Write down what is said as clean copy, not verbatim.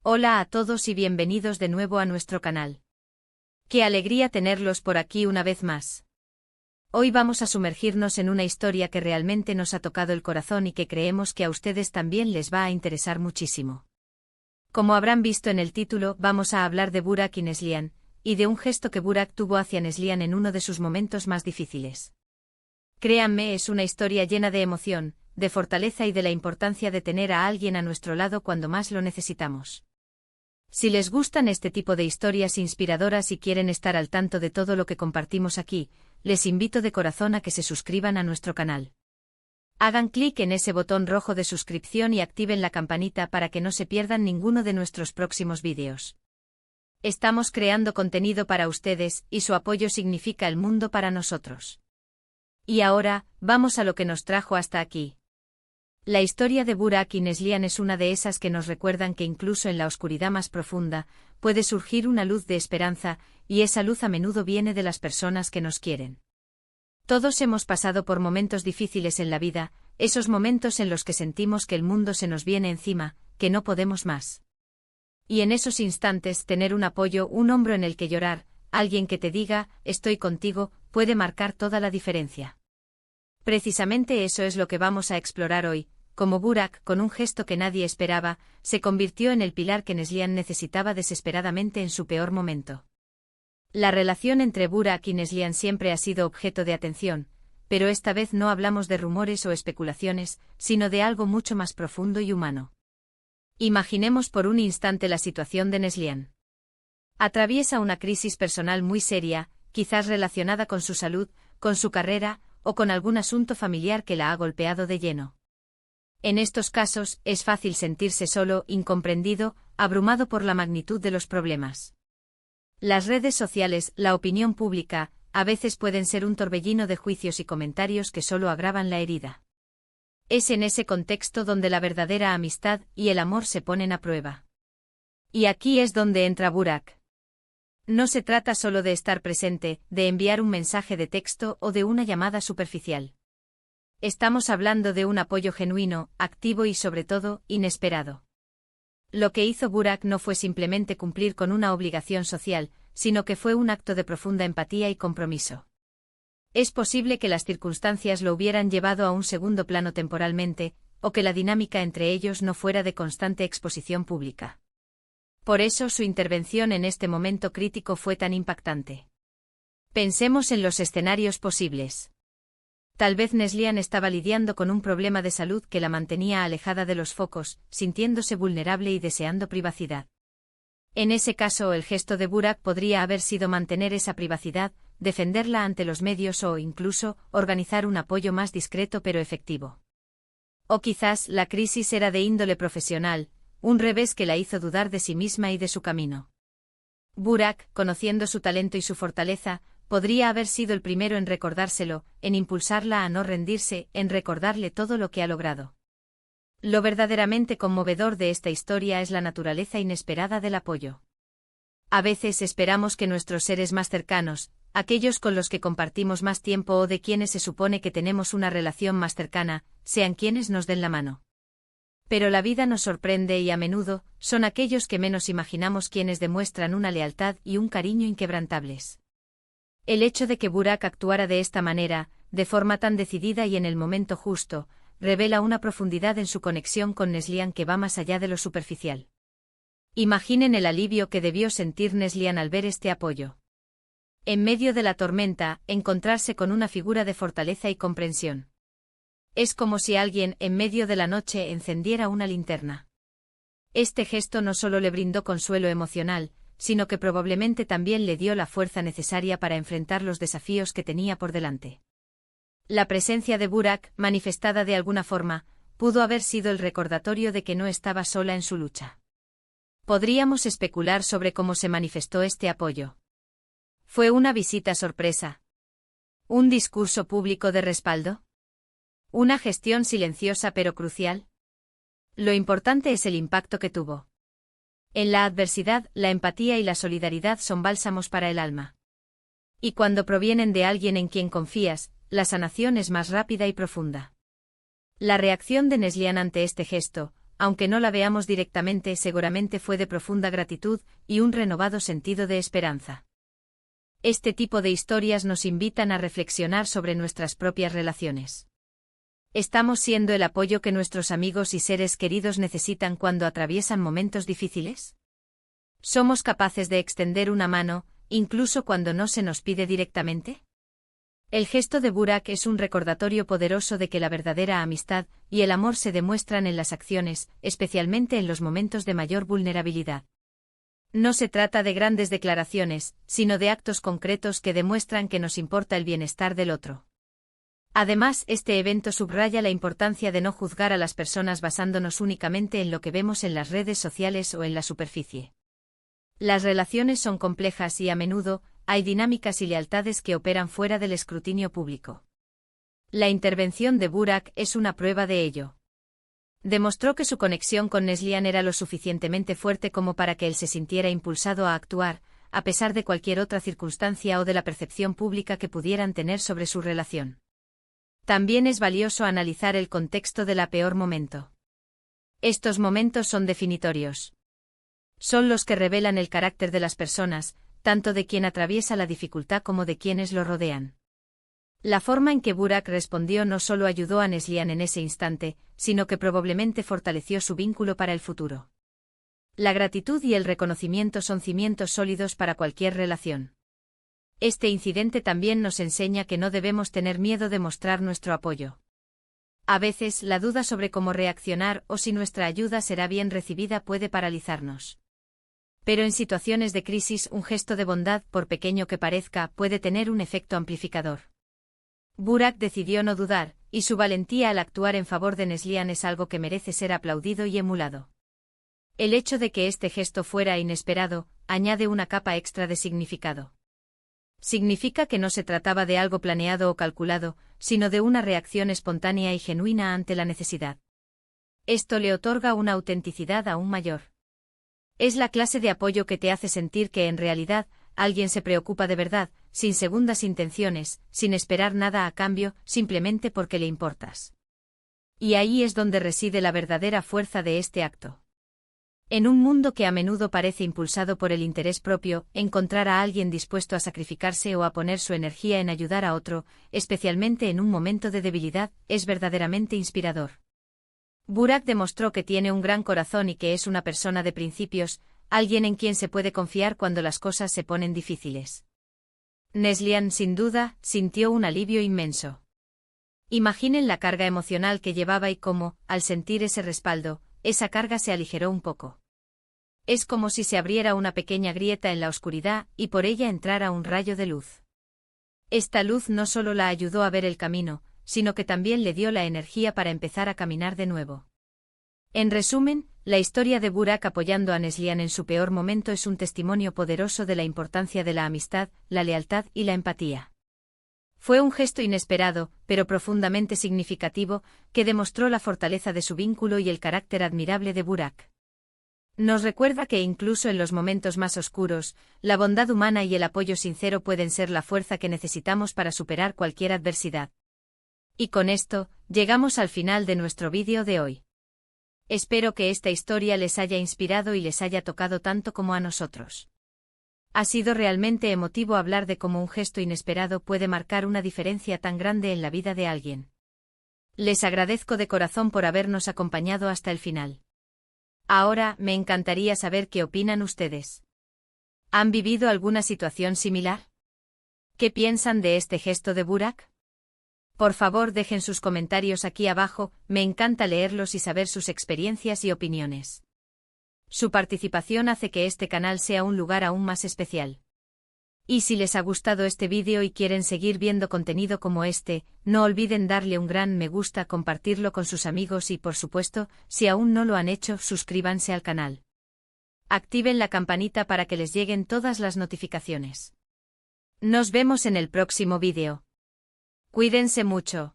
Hola a todos y bienvenidos de nuevo a nuestro canal. Qué alegría tenerlos por aquí una vez más. Hoy vamos a sumergirnos en una historia que realmente nos ha tocado el corazón y que creemos que a ustedes también les va a interesar muchísimo. Como habrán visto en el título, vamos a hablar de Burak y Neslihan, y de un gesto que Burak tuvo hacia Neslihan en uno de sus momentos más difíciles. Créanme, es una historia llena de emoción, de fortaleza y de la importancia de tener a alguien a nuestro lado cuando más lo necesitamos. Si les gustan este tipo de historias inspiradoras y quieren estar al tanto de todo lo que compartimos aquí, les invito de corazón a que se suscriban a nuestro canal. Hagan clic en ese botón rojo de suscripción y activen la campanita para que no se pierdan ninguno de nuestros próximos vídeos. Estamos creando contenido para ustedes y su apoyo significa el mundo para nosotros. Y ahora, vamos a lo que nos trajo hasta aquí. La historia de Burak y Neslihan es una de esas que nos recuerdan que incluso en la oscuridad más profunda, puede surgir una luz de esperanza, y esa luz a menudo viene de las personas que nos quieren. Todos hemos pasado por momentos difíciles en la vida, esos momentos en los que sentimos que el mundo se nos viene encima, que no podemos más. Y en esos instantes tener un apoyo, un hombro en el que llorar, alguien que te diga, estoy contigo, puede marcar toda la diferencia. Precisamente eso es lo que vamos a explorar hoy, como Burak, con un gesto que nadie esperaba, se convirtió en el pilar que Neslihan necesitaba desesperadamente en su peor momento. La relación entre Burak y Neslihan siempre ha sido objeto de atención, pero esta vez no hablamos de rumores o especulaciones, sino de algo mucho más profundo y humano. Imaginemos por un instante la situación de Neslihan. Atraviesa una crisis personal muy seria, quizás relacionada con su salud, con su carrera, o con algún asunto familiar que la ha golpeado de lleno. En estos casos, es fácil sentirse solo, incomprendido, abrumado por la magnitud de los problemas. Las redes sociales, la opinión pública, a veces pueden ser un torbellino de juicios y comentarios que solo agravan la herida. Es en ese contexto donde la verdadera amistad y el amor se ponen a prueba. Y aquí es donde entra Burak. No se trata solo de estar presente, de enviar un mensaje de texto o de una llamada superficial. Estamos hablando de un apoyo genuino, activo y sobre todo, inesperado. Lo que hizo Burak no fue simplemente cumplir con una obligación social, sino que fue un acto de profunda empatía y compromiso. Es posible que las circunstancias lo hubieran llevado a un segundo plano temporalmente, o que la dinámica entre ellos no fuera de constante exposición pública. Por eso su intervención en este momento crítico fue tan impactante. Pensemos en los escenarios posibles. Tal vez Neslihan estaba lidiando con un problema de salud que la mantenía alejada de los focos, sintiéndose vulnerable y deseando privacidad. En ese caso, el gesto de Burak podría haber sido mantener esa privacidad, defenderla ante los medios o, incluso, organizar un apoyo más discreto pero efectivo. O quizás la crisis era de índole profesional, un revés que la hizo dudar de sí misma y de su camino. Burak, conociendo su talento y su fortaleza, podría haber sido el primero en recordárselo, en impulsarla a no rendirse, en recordarle todo lo que ha logrado. Lo verdaderamente conmovedor de esta historia es la naturaleza inesperada del apoyo. A veces esperamos que nuestros seres más cercanos, aquellos con los que compartimos más tiempo o de quienes se supone que tenemos una relación más cercana, sean quienes nos den la mano. Pero la vida nos sorprende y a menudo, son aquellos que menos imaginamos quienes demuestran una lealtad y un cariño inquebrantables. El hecho de que Burak actuara de esta manera, de forma tan decidida y en el momento justo, revela una profundidad en su conexión con Neslihan que va más allá de lo superficial. Imaginen el alivio que debió sentir Neslihan al ver este apoyo. En medio de la tormenta, encontrarse con una figura de fortaleza y comprensión. Es como si alguien, en medio de la noche, encendiera una linterna. Este gesto no solo le brindó consuelo emocional, sino que probablemente también le dio la fuerza necesaria para enfrentar los desafíos que tenía por delante. La presencia de Burak, manifestada de alguna forma, pudo haber sido el recordatorio de que no estaba sola en su lucha. Podríamos especular sobre cómo se manifestó este apoyo. ¿Fue una visita sorpresa? ¿Un discurso público de respaldo? ¿Una gestión silenciosa pero crucial? Lo importante es el impacto que tuvo. En la adversidad, la empatía y la solidaridad son bálsamos para el alma. Y cuando provienen de alguien en quien confías, la sanación es más rápida y profunda. La reacción de Neslihan ante este gesto, aunque no la veamos directamente, seguramente fue de profunda gratitud y un renovado sentido de esperanza. Este tipo de historias nos invitan a reflexionar sobre nuestras propias relaciones. ¿Estamos siendo el apoyo que nuestros amigos y seres queridos necesitan cuando atraviesan momentos difíciles? ¿Somos capaces de extender una mano, incluso cuando no se nos pide directamente? El gesto de Burak es un recordatorio poderoso de que la verdadera amistad y el amor se demuestran en las acciones, especialmente en los momentos de mayor vulnerabilidad. No se trata de grandes declaraciones, sino de actos concretos que demuestran que nos importa el bienestar del otro. Además, este evento subraya la importancia de no juzgar a las personas basándonos únicamente en lo que vemos en las redes sociales o en la superficie. Las relaciones son complejas y a menudo hay dinámicas y lealtades que operan fuera del escrutinio público. La intervención de Burak es una prueba de ello. Demostró que su conexión con Neslihan era lo suficientemente fuerte como para que él se sintiera impulsado a actuar, a pesar de cualquier otra circunstancia o de la percepción pública que pudieran tener sobre su relación. También es valioso analizar el contexto del peor momento. Estos momentos son definitorios. Son los que revelan el carácter de las personas, tanto de quien atraviesa la dificultad como de quienes lo rodean. La forma en que Burak respondió no solo ayudó a Neslihan en ese instante, sino que probablemente fortaleció su vínculo para el futuro. La gratitud y el reconocimiento son cimientos sólidos para cualquier relación. Este incidente también nos enseña que no debemos tener miedo de mostrar nuestro apoyo. A veces, la duda sobre cómo reaccionar o si nuestra ayuda será bien recibida puede paralizarnos. Pero en situaciones de crisis, un gesto de bondad, por pequeño que parezca, puede tener un efecto amplificador. Burak decidió no dudar, y su valentía al actuar en favor de Neslihan es algo que merece ser aplaudido y emulado. El hecho de que este gesto fuera inesperado, añade una capa extra de significado. Significa que no se trataba de algo planeado o calculado, sino de una reacción espontánea y genuina ante la necesidad. Esto le otorga una autenticidad aún mayor. Es la clase de apoyo que te hace sentir que en realidad, alguien se preocupa de verdad, sin segundas intenciones, sin esperar nada a cambio, simplemente porque le importas. Y ahí es donde reside la verdadera fuerza de este acto. En un mundo que a menudo parece impulsado por el interés propio, encontrar a alguien dispuesto a sacrificarse o a poner su energía en ayudar a otro, especialmente en un momento de debilidad, es verdaderamente inspirador. Burak demostró que tiene un gran corazón y que es una persona de principios, alguien en quien se puede confiar cuando las cosas se ponen difíciles. Neslihan, sin duda, sintió un alivio inmenso. Imaginen la carga emocional que llevaba y cómo, al sentir ese respaldo, esa carga se aligeró un poco. Es como si se abriera una pequeña grieta en la oscuridad y por ella entrara un rayo de luz. Esta luz no solo la ayudó a ver el camino, sino que también le dio la energía para empezar a caminar de nuevo. En resumen, la historia de Burak apoyando a Neslihan en su peor momento es un testimonio poderoso de la importancia de la amistad, la lealtad y la empatía. Fue un gesto inesperado, pero profundamente significativo, que demostró la fortaleza de su vínculo y el carácter admirable de Burak. Nos recuerda que incluso en los momentos más oscuros, la bondad humana y el apoyo sincero pueden ser la fuerza que necesitamos para superar cualquier adversidad. Y con esto, llegamos al final de nuestro vídeo de hoy. Espero que esta historia les haya inspirado y les haya tocado tanto como a nosotros. Ha sido realmente emotivo hablar de cómo un gesto inesperado puede marcar una diferencia tan grande en la vida de alguien. Les agradezco de corazón por habernos acompañado hasta el final. Ahora, me encantaría saber qué opinan ustedes. ¿Han vivido alguna situación similar? ¿Qué piensan de este gesto de Burak? Por favor, dejen sus comentarios aquí abajo, me encanta leerlos y saber sus experiencias y opiniones. Su participación hace que este canal sea un lugar aún más especial. Y si les ha gustado este vídeo y quieren seguir viendo contenido como este, no olviden darle un gran me gusta, compartirlo con sus amigos y, por supuesto, si aún no lo han hecho, suscríbanse al canal. Activen la campanita para que les lleguen todas las notificaciones. Nos vemos en el próximo vídeo. Cuídense mucho.